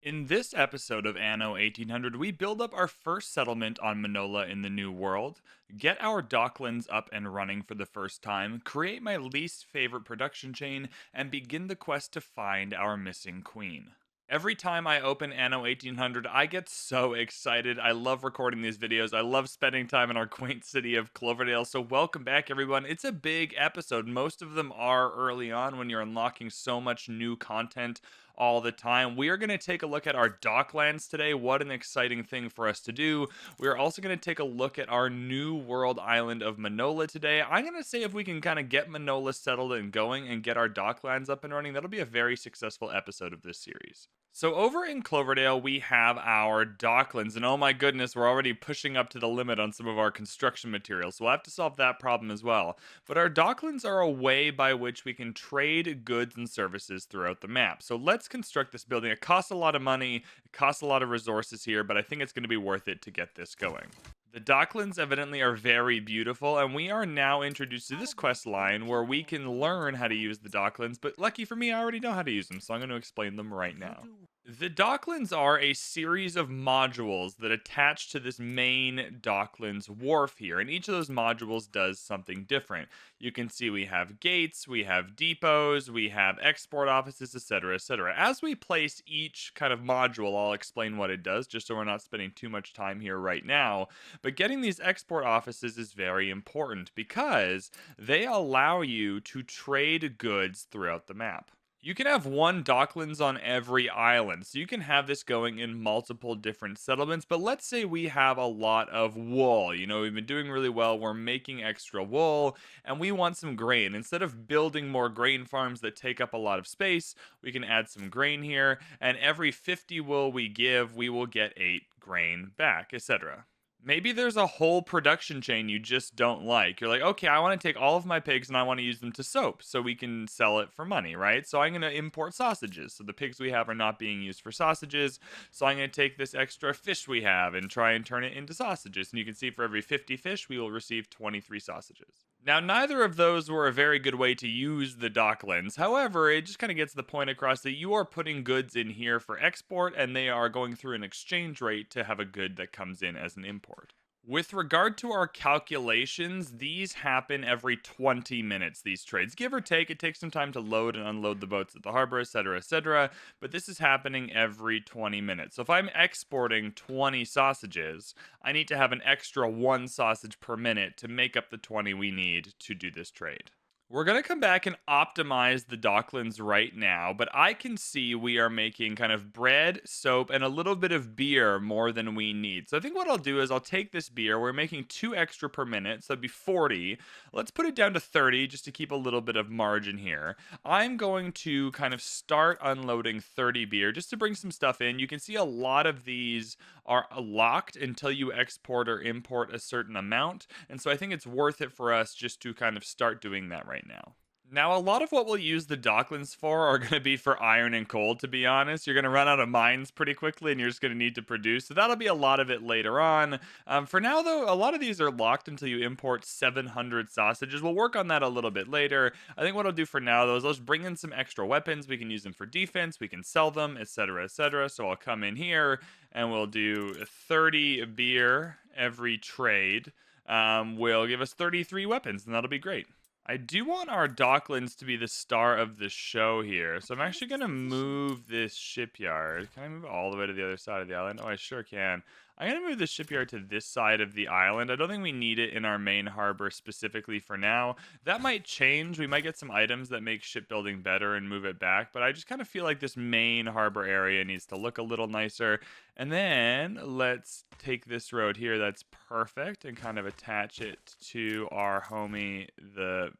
In this episode of Anno 1800, we build up our first settlement on Manola in the New World, get our Docklands up and running for the first time, create my least favorite production chain, and begin the quest to find our missing queen. Every time I open Anno 1800, I get so excited. I love recording these videos. I love spending time in our quaint city of Cloverdale. So, welcome back, everyone. It's a big episode. Most of them are early on when you're unlocking so much new content all the time. We are going to take a look at our Docklands today. What an exciting thing for us to do. We are also going to take a look at our new World Island of Manola today. I'm going to say if we can kind of get Manola settled and going and get our Docklands up and running, that'll be a very successful episode of this series. So over in Cloverdale, we have our Docklands, and oh my goodness, we're already pushing up to the limit on some of our construction materials, so we'll have to solve that problem as well. But our Docklands are a way by which we can trade goods and services throughout the map. So let's construct this building. It costs a lot of money, it costs a lot of resources here, but I think it's going to be worth it to get this going. The Docklands evidently are very beautiful, and we are now introduced to this quest line where we can learn how to use the Docklands, but lucky for me, I already know how to use them, so I'm going to explain them right now. The Docklands are a series of modules that attach to this main Docklands wharf here, and each of those modules does something different. You can see we have gates, we have depots, we have export offices, etc., etc. As we place each kind of module, I'll explain what it does, just so we're not spending too much time here right now. But getting these export offices is very important because they allow you to trade goods throughout the map. You can have one Docklands on every island, so you can have this going in multiple different settlements. But let's say we have a lot of wool. We've been doing really well, we're making extra wool, and we want some grain. Instead of building more grain farms that take up a lot of space, we can add some grain here, and every 50 wool we give, we will get 8 grain back, etc. Maybe there's a whole production chain you just don't like. You're like, okay, I want to take all of my pigs and I want to use them to soap so we can sell it for money, right? So I'm going to import sausages. So the pigs we have are not being used for sausages. So I'm going to take this extra fish we have and try and turn it into sausages. And you can see for every 50 fish, we will receive 23 sausages. Now, neither of those were a very good way to use the Docklands. However, it just kind of gets the point across that you are putting goods in here for export and they are going through an exchange rate to have a good that comes in as an import. With regard to our calculations, these happen every 20 minutes, these trades. Give or take, it takes some time to load and unload the boats at the harbor, etc., etc., but this is happening every 20 minutes. So if I'm exporting 20 sausages, I need to have an extra 1 sausage per minute to make up the 20 we need to do this trade. We're going to come back and optimize the Docklands right now, but I can see we are making kind of bread, soap, and a little bit of beer more than we need. So I think what I'll do is I'll take this beer. We're making 2 extra per minute, so that'd be 40. Let's put it down to 30 just to keep a little bit of margin here. I'm going to kind of start unloading 30 beer just to bring some stuff in. You can see a lot of these are locked until you export or import a certain amount, and so I think it's worth it for us just to kind of start doing that right now. Now, a lot of what we'll use the Docklands for are going to be for iron and coal, to be honest. You're going to run out of mines pretty quickly and you're just going to need to produce. So that'll be a lot of it later on. For now, though, a lot of these are locked until you import 700 sausages. We'll work on that a little bit later. I think what I'll do for now, though, is I'll just bring in some extra weapons. We can use them for defense. We can sell them, etc., etc. So I'll come in here and we'll do 30 beer every trade. Will give us 33 weapons, and that'll be great. I do want our Docklands to be the star of the show here. So I'm actually going to move this shipyard. Can I move it all the way to the other side of the island? Oh, I sure can. I'm going to move the shipyard to this side of the island. I don't think we need it in our main harbor specifically for now. That might change. We might get some items that make shipbuilding better and move it back. But I just kind of feel like this main harbor area needs to look a little nicer. And then let's take this road here that's perfect and kind of attach it to our homie, the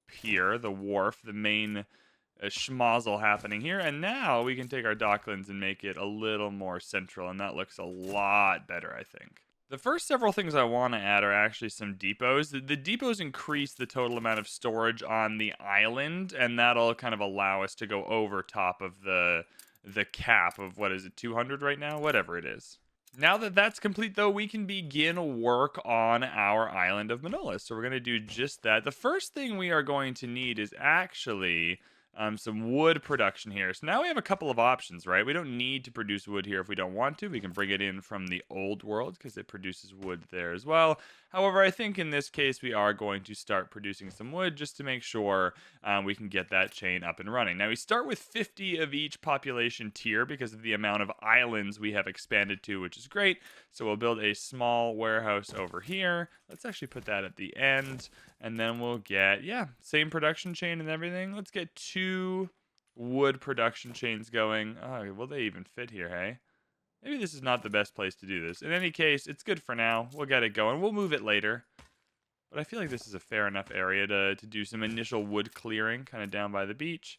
pier, the wharf, the main schmozzle happening here. And now we can take our Docklands and make it a little more central, and that looks a lot better, I think. The first several things I want to add are actually some depots. The depots increase the total amount of storage on the island, and that'll kind of allow us to go over top of the cap of, what is it, 200 right now? Whatever it is. Now that that's complete, though, we can begin work on our island of Manola. So we're going to do just that. The first thing we are going to need is actually some wood production here. So now we have a couple of options, right? We don't need to produce wood here if we don't want to. We can bring it in from the old world because it produces wood there as well. However, I think in this case, we are going to start producing some wood just to make sure we can get that chain up and running. Now, we start with 50 of each population tier because of the amount of islands we have expanded to, which is great. So we'll build a small warehouse over here. Let's actually put that at the end. And then we'll get, yeah, same production chain and everything. Let's get 2 wood production chains going. Oh, will they even fit here, hey? Maybe this is not the best place to do this. In any case, it's good for now. We'll get it going. We'll move it later. But I feel like this is a fair enough area to do some initial wood clearing, kind of down by the beach.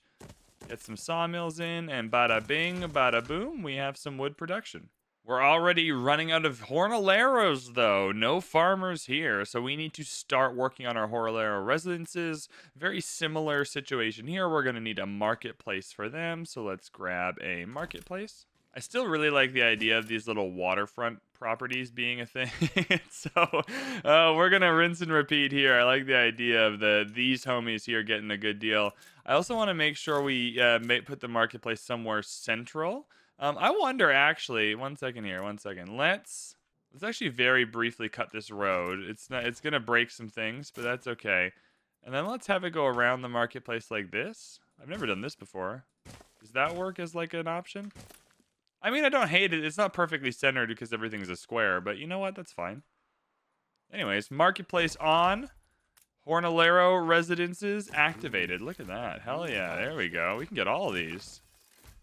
Get some sawmills in, and bada bing, bada boom, we have some wood production. We're already running out of jornaleros, though. No farmers here, so we need to start working on our jornalero residences. Very similar situation here. We're going to need a marketplace for them, so let's grab a marketplace. I still really like the idea of these little waterfront properties being a thing. So we're going to rinse and repeat here. I like the idea of these homies here getting a good deal. I also want to make sure we put the marketplace somewhere central. I wonder, actually, one second. Let's actually very briefly cut this road. It's going to break some things, but that's okay. And then let's have it go around the marketplace like this. I've never done this before. Does that work as like an option? I mean, I don't hate it. It's not perfectly centered because everything's a square, but you know what? That's fine. Anyways, marketplace on. Jornalero residences activated. Look at that. Hell yeah. There we go. We can get all of these.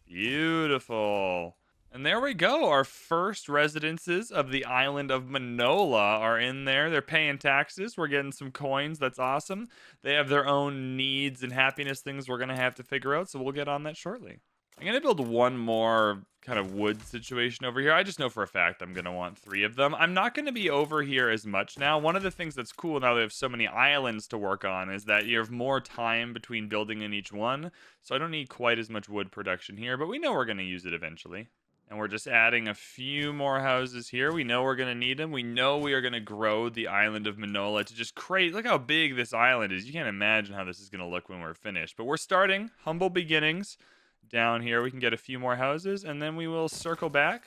Beautiful. And there we go. Our first residences of the island of Manola are in there. They're paying taxes. We're getting some coins. That's awesome. They have their own needs and happiness things we're going to have to figure out, so we'll get on that shortly. I'm going to build one more kind of wood situation over here. I just know for a fact I'm going to want 3 of them. I'm not going to be over here as much now. One of the things that's cool now that we have so many islands to work on is that you have more time between building in each one. So I don't need quite as much wood production here, but we know we're going to use it eventually. And we're just adding a few more houses here. We know we're going to need them. We know we are going to grow the island of Manola to just create. Look how big this island is. You can't imagine how this is going to look when we're finished. But we're starting humble beginnings. Down here we can get a few more houses, and then we will circle back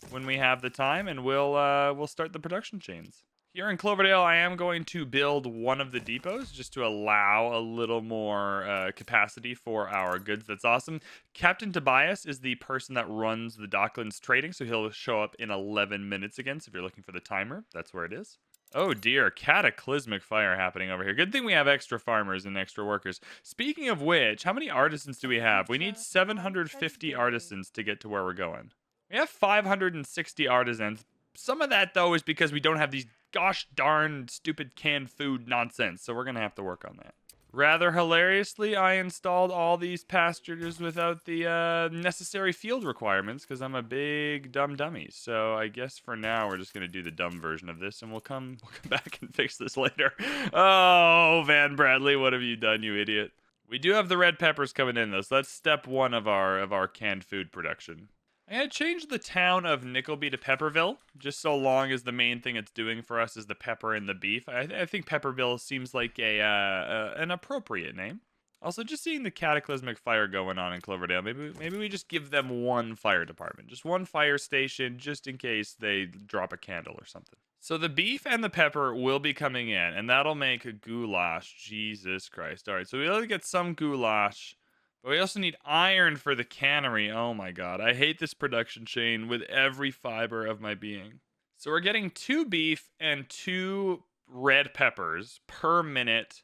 when we have the time, and we'll start the production chains. Here in Cloverdale, I am going to build one of the depots just to allow a little more capacity for our goods. That's awesome. Captain Tobias is the person that runs the Docklands trading, so he'll show up in 11 minutes again. So if you're looking for the timer, that's where it is. Oh dear, cataclysmic fire happening over here. Good thing we have extra farmers and extra workers. Speaking of which, how many artisans do we have? We need 750 artisans to get to where we're going. We have 560 artisans. Some of that, though, is because we don't have these gosh darn stupid canned food nonsense, so we're going to have to work on that. Rather hilariously, I installed all these pastures without the necessary field requirements because I'm a big dumb dummy. So I guess for now we're just going to do the dumb version of this, and we'll come back and fix this later. Oh, VanBradley, what have you done, you idiot? We do have the red peppers coming in, though, so that's step 1 of our canned food production. I'm going to change the town of Nickleby to Pepperville, just so long as the main thing it's doing for us is the pepper and the beef. I think Pepperville seems like an appropriate name. Also, just seeing the cataclysmic fire going on in Cloverdale, maybe we just give them one fire department, just one fire station, just in case they drop a candle or something. So the beef and the pepper will be coming in, and that'll make a goulash. Jesus Christ. All right, so we'll get some goulash. But we also need iron for the cannery. Oh my god, I hate this production chain with every fiber of my being. So we're getting 2 beef and 2 red peppers per minute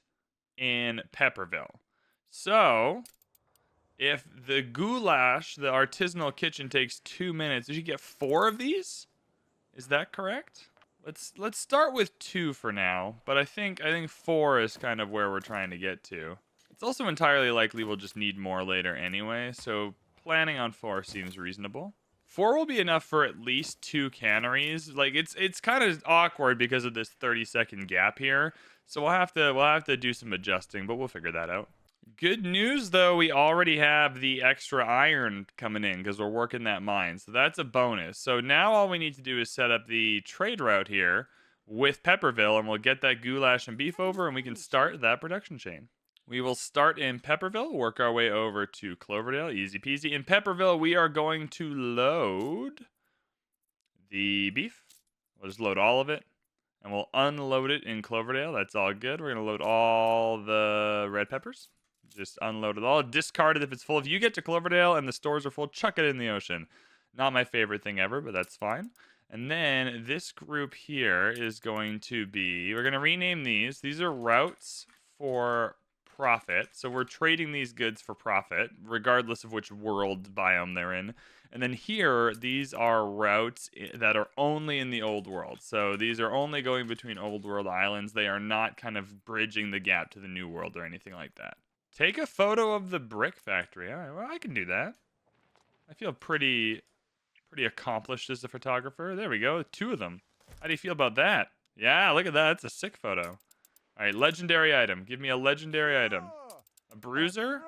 in Pepperville. So if the goulash, the artisanal kitchen, takes 2 minutes, you should get 4 of these? Is that correct? Let's start with 2 for now, but I think 4 is kind of where we're trying to get to. It's also entirely likely we'll just need more later anyway, so planning on 4 seems reasonable. 4 will be enough for at least 2 canneries. Like it's kind of awkward because of this 30-second gap here, so we'll have to do some adjusting, but we'll figure that out. Good news though, we already have the extra iron coming in because we're working that mine, so that's a bonus. So now all we need to do is set up the trade route here with Pepperville, and we'll get that goulash and beef over, and we can start that production chain. We will start in Pepperville, work our way over to Cloverdale, easy peasy. In Pepperville, we are going to load the beef. We'll just load all of it, and we'll unload it in Cloverdale. That's all good. We're going to load all the red peppers. Just unload it all. Discard it if it's full. If you get to Cloverdale and the stores are full, chuck it in the ocean. Not my favorite thing ever, but that's fine. And then this group here is going to be, we're going to rename these. These are routes for profit. So we're trading these goods for profit, regardless of which world biome they're in. And then here, these are routes that are only in the old world. So these are only going between old world islands. They are not kind of bridging the gap to the new world or anything like that. Take a photo of the brick factory. All right, well, I can do that. I feel pretty accomplished as a photographer. There we go, 2 of them. How do you feel about that? Yeah, look at that. That's a sick photo. All right, legendary item. Give me a legendary item. A bruiser?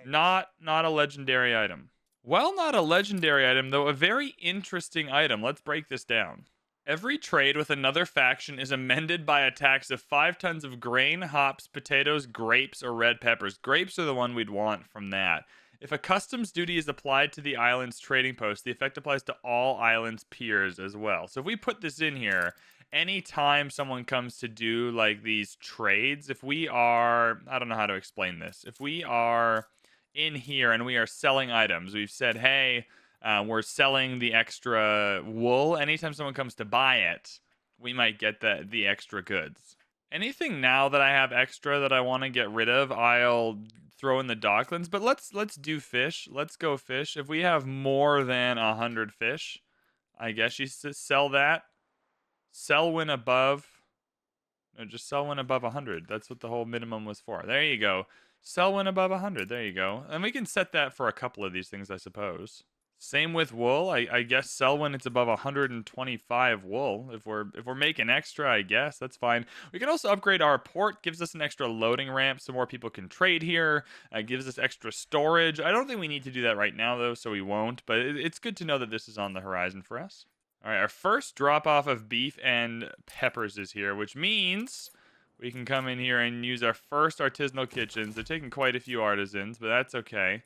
Not a legendary item. Well, not a legendary item, though a very interesting item. Let's break this down. Every trade with another faction is amended by a tax of 5 tons of grain, hops, potatoes, grapes, or red peppers. Grapes are the one we'd want from that. If a customs duty is applied to the island's trading post, the effect applies to all island's peers as well. So if we put this in here, anytime someone comes to do like these trades, if we are, I don't know how to explain this. If we are in here and we are selling items, we've said, hey, we're selling the extra wool. Anytime someone comes to buy it, we might get the extra goods. Anything now that I have extra that I want to get rid of, I'll throw in the Docklands. But let's do fish. Let's go fish. If we have more than 100 fish, I guess you sell that. Sell when above. No, just sell when above 100. That's what the whole minimum was for. There you go. Sell when above 100. There you go. And we can set that for a couple of these things, I suppose. Same with wool. I guess sell when it's above 125 wool. If we're making extra, I guess that's fine. We can also upgrade our port. Gives us an extra loading ramp so more people can trade here. Gives us extra storage. I don't think we need to do that right now though, so we won't. But it's good to know that this is on the horizon for us. All right, our first drop off of beef and peppers is here, which means we can come in here and use our first artisanal kitchens. They're taking quite a few artisans, but that's okay.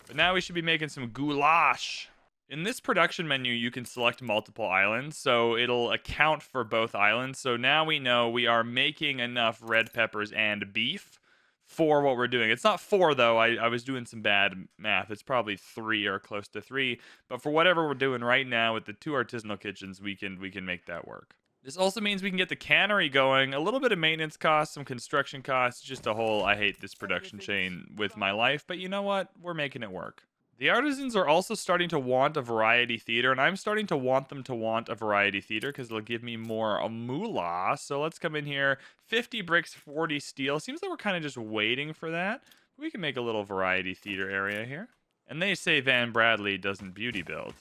But now we should be making some goulash. In this production menu, you can select multiple islands, so it'll account for both islands. So now we know we are making enough red peppers and beef for what we're doing. It's not 4, though. I was doing some bad math. It's probably 3 or close to 3. But for whatever we're doing right now with the 2 artisanal kitchens, we can make that work. This also means we can get the cannery going. A little bit of maintenance costs, some construction costs, just a whole, I hate this production chain with my life. But you know what? We're making it work. The artisans are also starting to want a variety theater, and I'm starting to want them to want a variety theater because it'll give me more moolah. So let's come in here. 50 bricks, 40 steel. Seems like we're kind of just waiting for that. We can make a little variety theater area here. And they say VanBradley doesn't beauty build.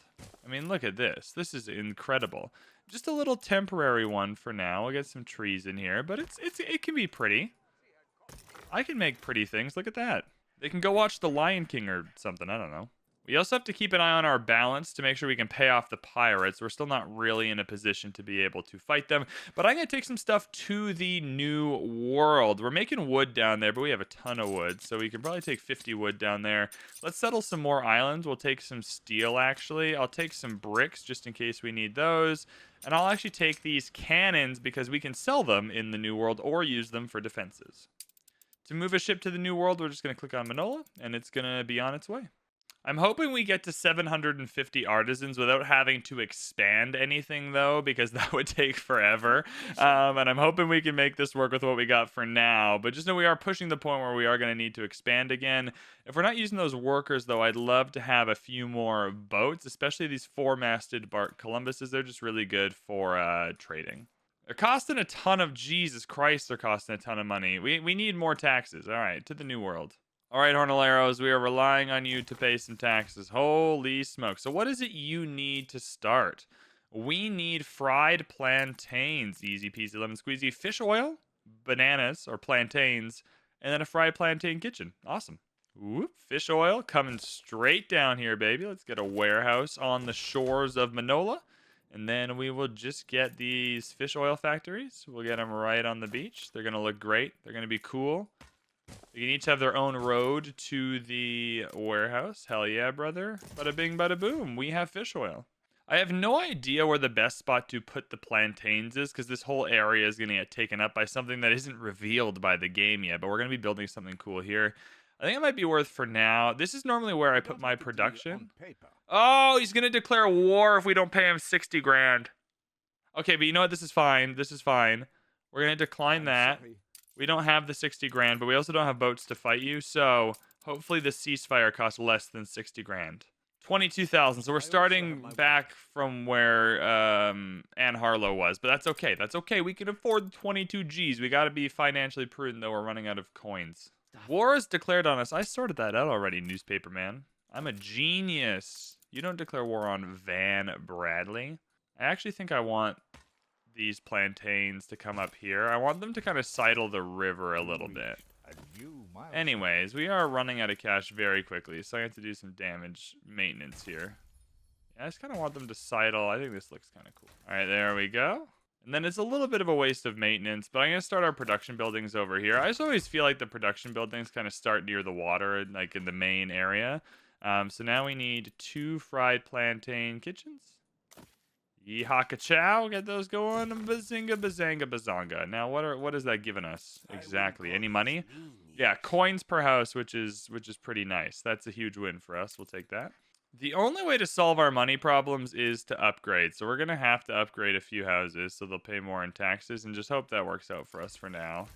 I mean, look at this. This is incredible. Just a little temporary one for now. We'll get some trees in here, but it can be pretty. I can make pretty things. Look at that. They can go watch The Lion King or something. I don't know. We also have to keep an eye on our balance to make sure we can pay off the pirates. We're still not really in a position to be able to fight them. But I'm going to take some stuff to the new world. We're making wood down there, but we have a ton of wood. So we can probably take 50 wood down there. Let's settle some more islands. We'll take some steel, actually. I'll take some bricks just in case we need those. And I'll actually take these cannons because we can sell them in the new world or use them for defenses. To move a ship to the new world, we're just going to click on Manola, and it's going to be on its way. I'm hoping we get to 750 artisans without having to expand anything, though, because that would take forever. And I'm hoping we can make this work with what we got for now. But just know we are pushing the point where we are going to need to expand again. If we're not using those workers, though, I'd love to have a few more boats, especially these 4-masted bark Columbuses. They're just really good for trading. They're costing a ton of, Jesus Christ, they're costing a ton of money. We need more taxes. All right, to the new world. All right, Hornaleros, we are relying on you to pay some taxes. Holy smoke. So what is it you need to start? We need fried plantains. Easy peasy lemon squeezy. Fish oil, bananas, or plantains, and then a fried plantain kitchen. Awesome. Whoop, fish oil coming straight down here, baby. Let's get a warehouse on the shores of Manola. And then we will just get these fish oil factories. We'll get them right on the beach. They're going to look great. They're going to be cool. They can each have their own road to the warehouse. Hell yeah, brother. Bada bing, bada boom. We have fish oil. I have no idea where the best spot to put the plantains is because this whole area is going to get taken up by something that isn't revealed by the game yet. But we're going to be building something cool here. I think it might be worth for now. This is normally where I put my production. Oh, he's going to declare war if we don't pay him 60 grand. Okay, but you know what? This is fine. This is fine. We're going to decline that. We don't have the 60 grand, but we also don't have boats to fight you. So hopefully the ceasefire costs less than 60 grand. 22,000. So we're starting back from where Ann Harlow was, but that's okay. That's okay. We can afford 22 G's. We got to be financially prudent, though. We're running out of coins. War is declared on us. I sorted that out already, newspaper man. I'm a genius. You don't declare war on VanBradley. I actually think I want these plantains to come up here. I want them to kind of sidle the river a little bit. Anyways, we are running out of cash very quickly, so I have to do some damage maintenance here. Yeah, I just kind of want them to sidle. I think this looks kind of cool. All right, there we go. And then it's a little bit of a waste of maintenance, but I'm going to start our production buildings over here. I just always feel like the production buildings kind of start near the water, like in the main area. So now we need 2 fried plantain kitchens. Yeehaw-ka-chow, get those going. Bazinga, bazanga, bazonga. Now, what is that giving us exactly? Any money? Yeah, coins per house, which is pretty nice. That's a huge win for us. We'll take that. The only way to solve our money problems is to upgrade. So we're gonna have to upgrade a few houses so they'll pay more in taxes, and just hope that works out for us for now.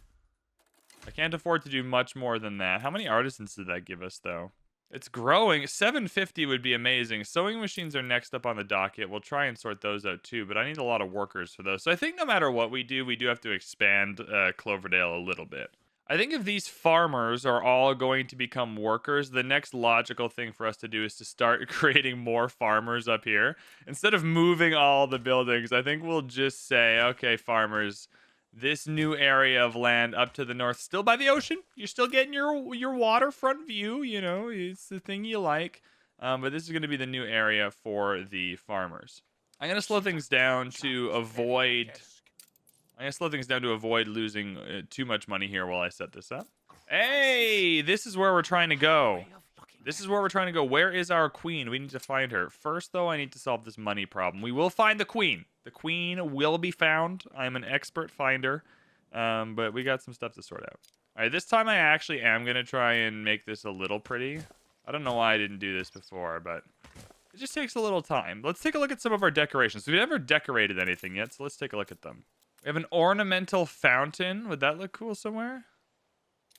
I can't afford to do much more than that. How many artisans did that give us, though? It's growing. 750 would be amazing. Sewing machines are next up on the docket. We'll try and sort those out too, but I need a lot of workers for those. So I think no matter what we do have to expand Cloverdale a little bit. I think if these farmers are all going to become workers, the next logical thing for us to do is to start creating more farmers up here. Instead of moving all the buildings, I think we'll just say, okay, farmers, this new area of land up to the north, still by the ocean. You're still getting your waterfront view. You know, it's the thing you like. But this is going to be the new area for the farmers. I'm going to slow things down to avoid... losing too much money here while I set this up. Hey, this is where we're trying to go. Where is our queen? We need to find her. First, though, I need to solve this money problem. We will find the queen. The queen will be found. I'm an expert finder. But we got some stuff to sort out. All right, this time I actually am going to try and make this a little pretty. I don't know why I didn't do this before, but it just takes a little time. Let's take a look at some of our decorations. We've never decorated anything yet, so let's take a look at them. We have an ornamental fountain. Would that look cool somewhere?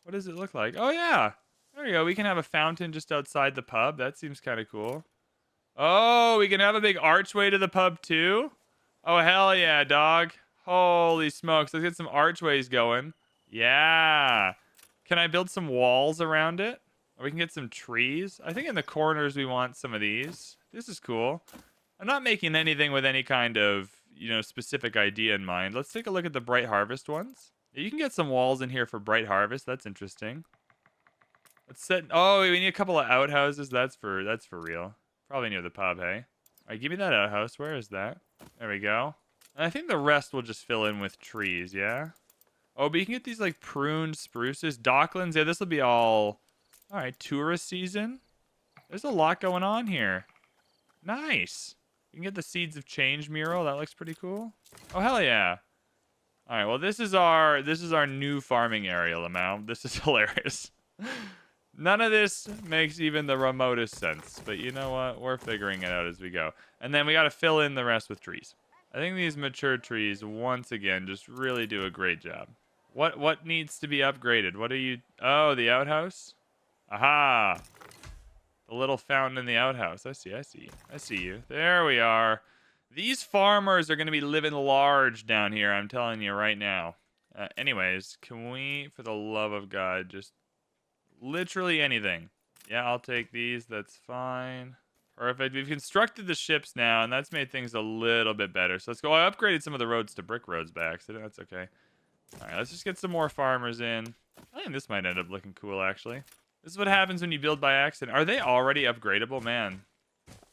What does it look like? Oh, yeah. There we go. We can have a fountain just outside the pub. That seems kind of cool. Oh, we can have a big archway to the pub, too? Oh, hell yeah, dog. Holy smokes. Let's get some archways going. Yeah. Can I build some walls around it? Or we can get some trees. I think in the corners we want some of these. This is cool. I'm not making anything with any kind of, specific idea in mind. Let's take a look at the Bright Harvest ones. You can get some walls in here for Bright Harvest. That's interesting. Let's set... Oh, we need a couple of outhouses. That's for real. Probably near the pub, hey? All right, give me that outhouse. Where is that? There we go. And I think the rest will just fill in with trees, yeah? Oh, but you can get these, like, pruned spruces. Docklands, yeah, this will be all... All right, tourist season. There's a lot going on here. Nice. You can get the Seeds of Change mural. That looks pretty cool. Oh, hell yeah. All right, well, this is our new farming area, Lamau. This is hilarious. None of this makes even the remotest sense. But you know what? We're figuring it out as we go. And then we got to fill in the rest with trees. I think these mature trees, once again, just really do a great job. What needs to be upgraded? What are you... Oh, the outhouse? Aha! The little fountain in the outhouse. I see you. There we are. These farmers are going to be living large down here, I'm telling you right now. Anyways, can we, for the love of God, just literally anything? Yeah, I'll take these. That's fine. Perfect. We've constructed the ships now, and that's made things a little bit better. So let's go. I upgraded some of the roads to brick roads back, so that's okay. All right, let's just get some more farmers in. I think this might end up looking cool, actually. This is what happens when you build by accident. Are they already upgradable? Man,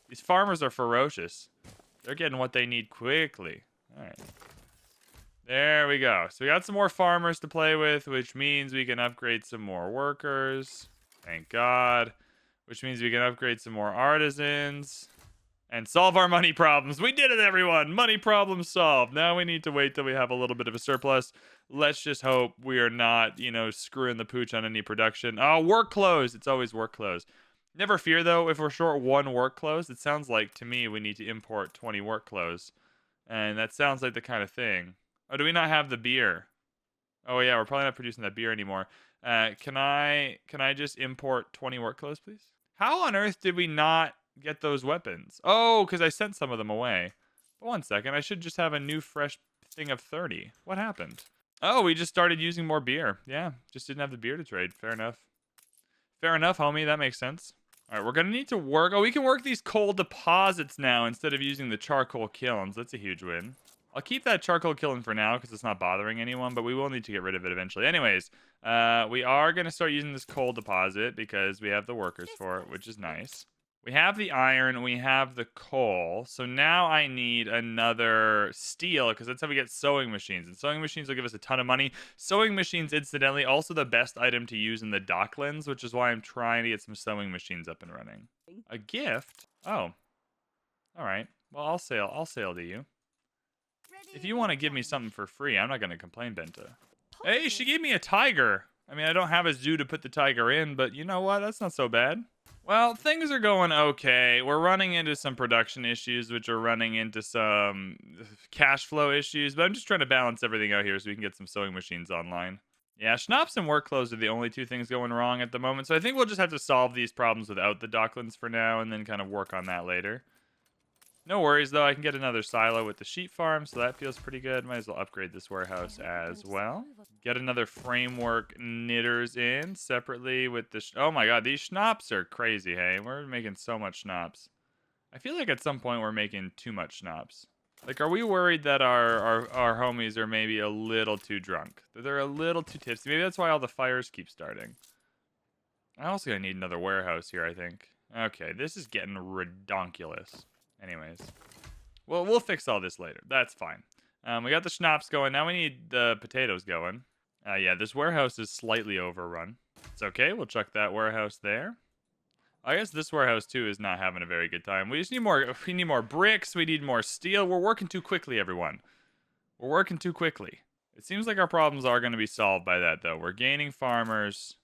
these farmers are ferocious. They're getting what they need quickly. All right. There we go. So we got some more farmers to play with, which means we can upgrade some more workers. Thank God. Which means we can upgrade some more artisans and solve our money problems. We did it, everyone. Money problem solved. Now we need to wait till we have a little bit of a surplus. Let's just hope we are not, screwing the pooch on any production. Oh, work clothes. It's always work clothes. Never fear, though, if we're short one work clothes. It sounds like, to me, we need to import 20 work clothes. And that sounds like the kind of thing. Oh, do we not have the beer? Oh, yeah, we're probably not producing that beer anymore. Can I just import 20 work clothes, please? How on earth did we not get those weapons? Oh, because I sent some of them away. But one second, I should just have a new fresh thing of 30. What happened? Oh, we just started using more beer. Yeah, just didn't have the beer to trade. Fair enough. Fair enough, homie. That makes sense. All right, we're going to need to work. Oh, we can work these coal deposits now instead of using the charcoal kilns. That's a huge win. I'll keep that charcoal kiln for now because it's not bothering anyone, but we will need to get rid of it eventually. Anyways, we are going to start using this coal deposit because we have the workers for it, which is nice. We have the iron, we have the coal. So now I need another steel because that's how we get sewing machines. And sewing machines will give us a ton of money. Sewing machines, incidentally, also the best item to use in the Docklands, which is why I'm trying to get some sewing machines up and running. A gift? Oh. All right. Well, I'll sail to you. If you want to give me something for free, I'm not going to complain, Benta. Hey, she gave me a tiger. I mean, I don't have a zoo to put the tiger in, but you know what? That's not so bad. Well, things are going okay. We're running into some production issues, which are running into some cash flow issues, but I'm just trying to balance everything out here so we can get some sewing machines online. Yeah, schnapps and work clothes are the only two things going wrong at the moment, so I think we'll just have to solve these problems without the Docklands for now and then kind of work on that later. No worries, though. I can get another silo with the sheep farm, so that feels pretty good. Might as well upgrade this warehouse as well. Get another framework knitters in separately with the... oh my god, these schnapps are crazy, hey? We're making so much schnapps. I feel like at some point we're making too much schnapps. Like, are we worried that our homies are maybe a little too drunk? That they're a little too tipsy? Maybe that's why all the fires keep starting. I'm also gonna need another warehouse here, I think. Okay, this is getting redonkulous. Anyways, well, we'll fix all this later. That's fine. We got the schnapps going. Now we need the potatoes going. Yeah, this warehouse is slightly overrun. It's okay. We'll chuck that warehouse there. I guess this warehouse, too, is not having a very good time. We just need more. We need more bricks. We need more steel. We're working too quickly, everyone. We're working too quickly. It seems like our problems are going to be solved by that, though. We're gaining farmers.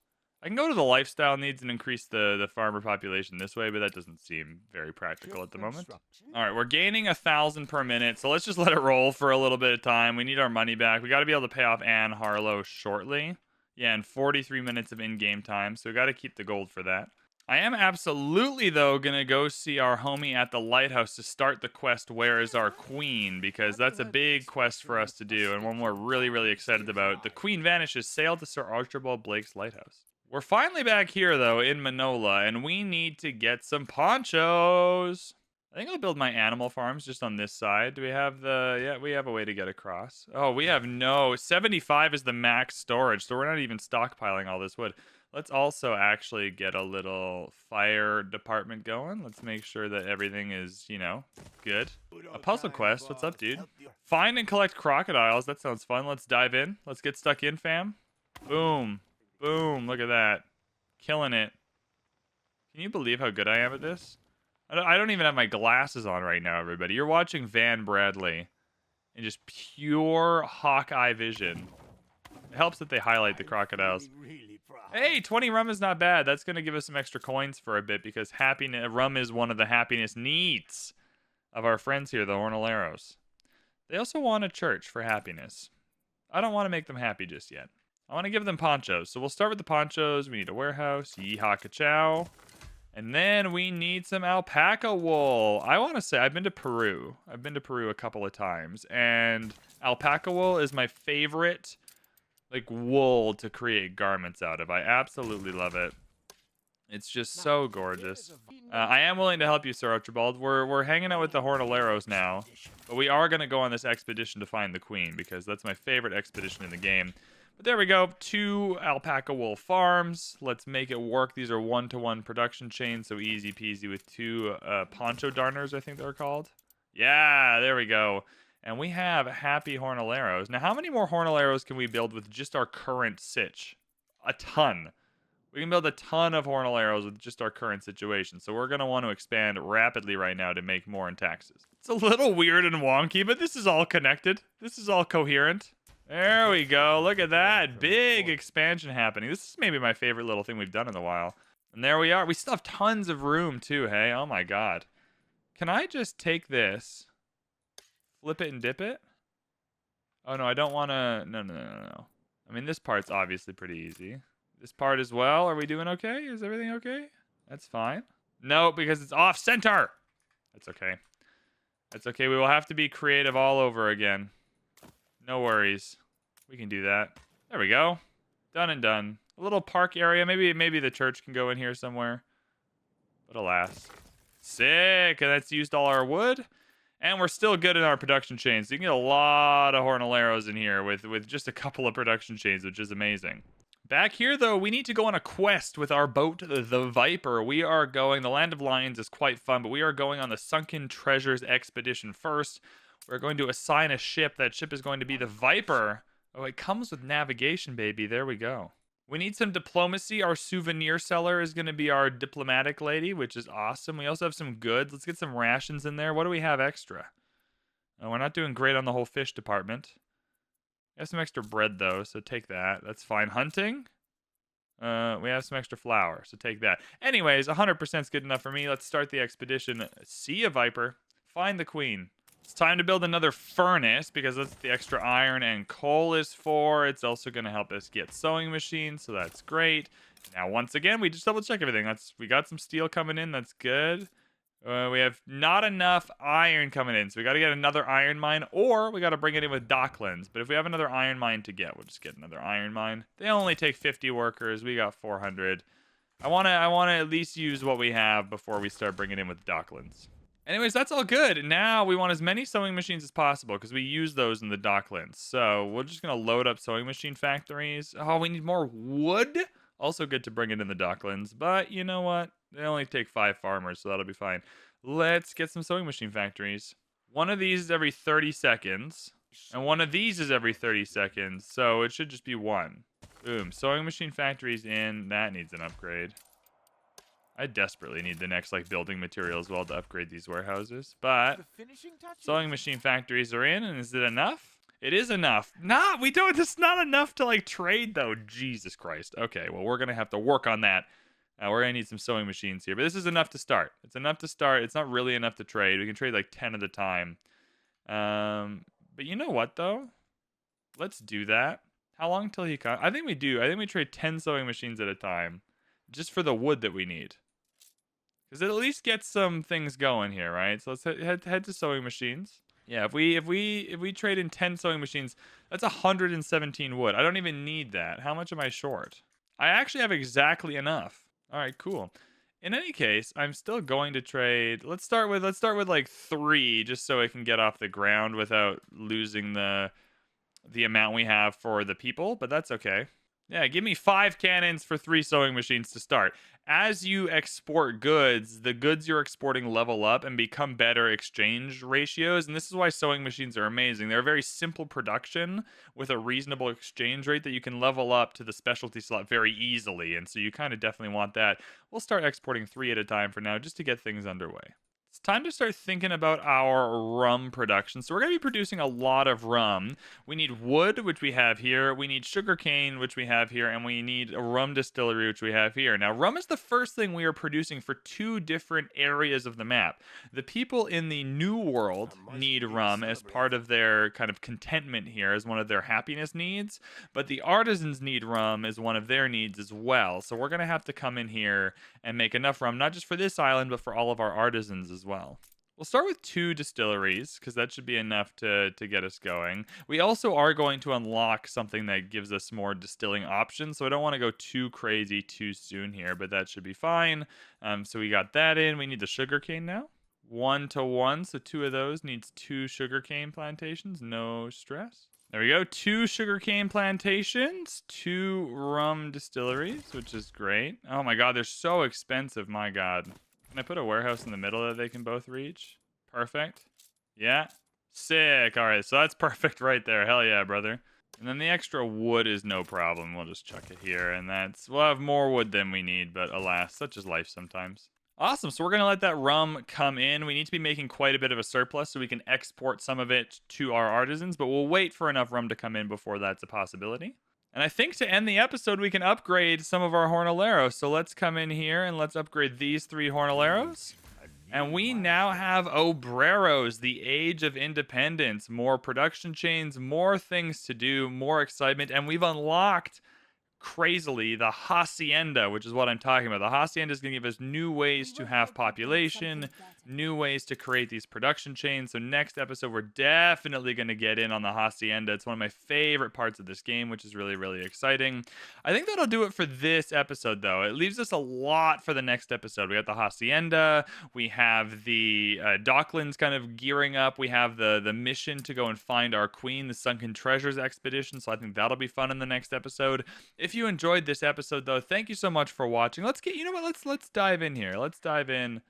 I can go to the lifestyle needs and increase the farmer population this way, but that doesn't seem very practical at the moment. All right, we're gaining 1,000 per minute, so let's just let it roll for a little bit of time. We need our money back. We got to be able to pay off Anne Harlow shortly. Yeah, in 43 minutes of in-game time, so we got to keep the gold for that. I am absolutely, though, going to go see our homie at the lighthouse to start the quest, Where is Our Queen? Because that's a big quest for us to do, and one we're really, really excited about. The Queen vanishes. Sail to Sir Archibald Blake's lighthouse. We're finally back here, though, in Manola, and we need to get some ponchos. I think I'll build my animal farms just on this side. Do we have the... yeah, we have a way to get across. Oh, we have no... 75 is the max storage, so we're not even stockpiling all this wood. Let's also actually get a little fire department going. Let's make sure that everything is, good. A puzzle quest. What's up, dude? Find and collect crocodiles. That sounds fun. Let's dive in. Let's get stuck in, fam. Boom. Boom, look at that. Killing it. Can you believe how good I am at this? I don't even have my glasses on right now, everybody. You're watching VanBradley in just pure Hawkeye vision. It helps that they highlight the crocodiles. Hey, 20 rum is not bad. That's going to give us some extra coins for a bit because rum is one of the happiness needs of our friends here, the Hornaleros. They also want a church for happiness. I don't want to make them happy just yet. I want to give them ponchos. So we'll start with the ponchos. We need a warehouse. Yeehaw ka-chow. And then we need some alpaca wool. I want to say I've been to Peru. I've been to Peru a couple of times. And alpaca wool is my favorite wool to create garments out of. I absolutely love it. It's just so gorgeous. I am willing to help you, Sir Archibald. We're hanging out with the Hornaleros now. But we are going to go on this expedition to find the queen because that's my favorite expedition in the game. But there we go, 2 alpaca wool farms. Let's make it work. These are 1-to-1 production chains, so easy peasy with 2 poncho darners, I think they're called. Yeah, there we go. And we have happy hornaleros. Now, how many more hornaleros can we build with just our current sitch? A ton. We can build a ton of hornaleros with just our current situation. So we're going to want to expand rapidly right now to make more in taxes. It's a little weird and wonky, but this is all connected. This is all coherent. There we go. Look at that. Big expansion happening. This is maybe my favorite little thing we've done in a while. And there we are. We still have tons of room too, hey? Oh my god. Can I just take this, flip it and dip it? Oh no, I don't want to... No. I mean, this part's obviously pretty easy. This part as well. Are we doing okay? Is everything okay? That's fine. No, because it's off center. That's okay. That's okay. We will have to be creative all over again. No worries. We can do that. There we go. Done and done. A little park area. Maybe the church can go in here somewhere. But alas. Sick. And that's used all our wood. And we're still good in our production chains. So you can get a lot of hornaleros in here with just a couple of production chains, which is amazing. Back here, though, we need to go on a quest with our boat, the Viper. We are going... The Land of Lions is quite fun, but we are going on the Sunken Treasures expedition first. We're going to assign a ship. That ship is going to be the Viper. Oh, it comes with navigation, baby. There we go. We need some diplomacy. Our souvenir seller is going to be our diplomatic lady, which is awesome. We also have some goods. Let's get some rations in there. What do we have extra? We're not doing great on the whole fish department. We have some extra bread, though, so take that. That's fine. Hunting? We have some extra flour, so take that. Anyways, 100% is good enough for me. Let's start the expedition. See a Viper. Find the queen. It's time to build another furnace, because that's what the extra iron and coal is for. It's also going to help us get sewing machines, so that's great. Now, once again, we just double-check everything. We got some steel coming in. That's good. We have not enough iron coming in, so we got to get another iron mine, or we got to bring it in with Docklands. But if we have another iron mine to get, we'll just get another iron mine. They only take 50 workers. We got 400. I want to at least use what we have before we start bringing in with Docklands. Anyways, that's all good. Now we want as many sewing machines as possible because we use those in the Docklands. So we're just going to load up sewing machine factories. Oh, we need more wood. Also good to bring it in the Docklands. But you know what? They only take 5 farmers, so that'll be fine. Let's get some sewing machine factories. One of these is every 30 seconds. And one of these is every 30 seconds. So it should just be one. Boom. Sewing machine factories in. That needs an upgrade. I desperately need the next building material as well to upgrade these warehouses. But sewing machine factories are in. And is it enough? It is enough. Nah, we don't. It's not enough to trade though. Jesus Christ. Okay, well, we're going to have to work on that. We're going to need some sewing machines here. But this is enough to start. It's enough to start. It's not really enough to trade. We can trade 10 at a time. But you know what, though? Let's do that. How long till he comes? I think we do. I think we trade 10 sewing machines at a time. Just for the wood that we need. Because it at least gets some things going here, right? So let's head to sewing machines. Yeah, if we trade in 10 sewing machines, that's 117 wood. I don't even need that. How much am I short? I actually have exactly enough. All right, cool. In any case, I'm still going to trade. Let's start with 3 just so it can get off the ground without losing the amount we have for the people, but that's okay. Yeah, give me 5 cannons for 3 sewing machines to start. As you export goods, the goods you're exporting level up and become better exchange ratios. And this is why sewing machines are amazing. They're a very simple production with a reasonable exchange rate that you can level up to the specialty slot very easily. And so you kind of definitely want that. We'll start exporting 3 at a time for now just to get things underway. It's time to start thinking about our rum production. So we're going to be producing a lot of rum. We need wood, which we have here. We need sugarcane, which we have here. And we need a rum distillery, which we have here. Now, rum is the first thing we are producing for 2 different areas of the map. The people in the New World need rum as part of their kind of contentment here, as one of their happiness needs. But the artisans need rum as one of their needs as well. So we're going to have to come in here and make enough rum, not just for this island, but for all of our artisans as well. We'll start with 2 distilleries because that should be enough to get us going. We also are going to unlock something that gives us more distilling options, so I don't want to go too crazy too soon here, but that should be fine. So we got that in. We need the sugarcane now. 1 to 1, so 2 of those needs 2 sugarcane plantations. No stress. There we go. 2 sugarcane plantations, 2 rum distilleries, which is great. Oh my god, they're so expensive. My god. Can I put a warehouse in the middle that they can both reach? Perfect. Yeah. Sick. All right, so that's perfect right there. Hell yeah, brother. And then the extra wood is no problem. We'll just chuck it here, and we'll have more wood than we need, but alas, such is life sometimes. Awesome, so we're gonna let that rum come in. We need to be making quite a bit of a surplus so we can export some of it to our artisans, but we'll wait for enough rum to come in before that's a possibility. And I think to end the episode, we can upgrade some of our Hornaleros. So let's come in here and let's upgrade these 3 Hornaleros. And we now have Obreros, the Age of Independence. More production chains, more things to do, more excitement. And we've unlocked, crazily, the Hacienda, which is what I'm talking about. The Hacienda is going to give us new ways to have population, new ways to create these production chains. So next episode, we're definitely going to get in on the Hacienda. It's one of my favorite parts of this game, which is really, really exciting. I think that'll do it for this episode, though. It leaves us a lot for the next episode. We got the Hacienda. We have the Docklands kind of gearing up. We have the mission to go and find our queen, the Sunken Treasures expedition. So I think that'll be fun in the next episode. If you enjoyed this episode, though, thank you so much for watching. You know what? Let's dive in here. Let's dive in.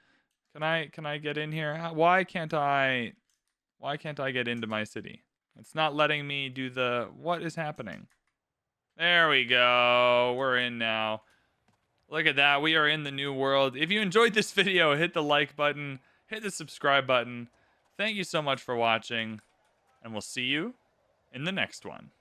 Can I get in here? Why can't I get into my city? It's not letting me do what is happening? There we go. We're in now. Look at that. We are in the new world. If you enjoyed this video, hit the like button, hit the subscribe button. Thank you so much for watching, and we'll see you in the next one.